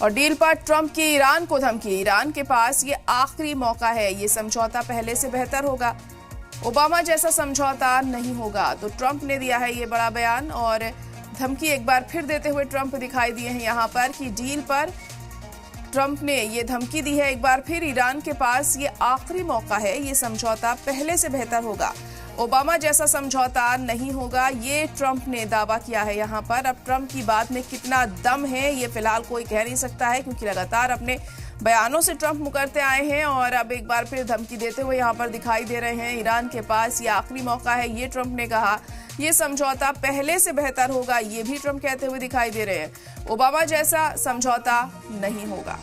और डील पर ट्रंप की ईरान को धमकी। ईरान के पास ये आखिरी मौका है, ये समझौता पहले से बेहतर होगा, ओबामा जैसा समझौता नहीं होगा। तो ट्रंप ने दिया है ये बड़ा बयान और धमकी एक बार फिर देते हुए ट्रंप दिखाई दिए हैं यहाँ पर कि डील पर ट्रंप ने ये धमकी दी है एक बार फिर। ईरान के पास ये आखिरी मौका है, ये समझौता पहले से बेहतर होगा, ओबामा जैसा समझौता नहीं होगा, ये ट्रंप ने दावा किया है यहाँ पर। अब ट्रंप की बात में कितना दम है ये फिलहाल कोई कह नहीं सकता है, क्योंकि लगातार अपने बयानों से ट्रंप मुकरते आए हैं और अब एक बार फिर धमकी देते हुए यहाँ पर दिखाई दे रहे हैं। ईरान के पास ये आखिरी मौका है, ये ट्रंप ने कहा। ये समझौता पहले से बेहतर होगा, ये भी ट्रंप कहते हुए दिखाई दे रहे हैं। ओबामा जैसा समझौता नहीं होगा।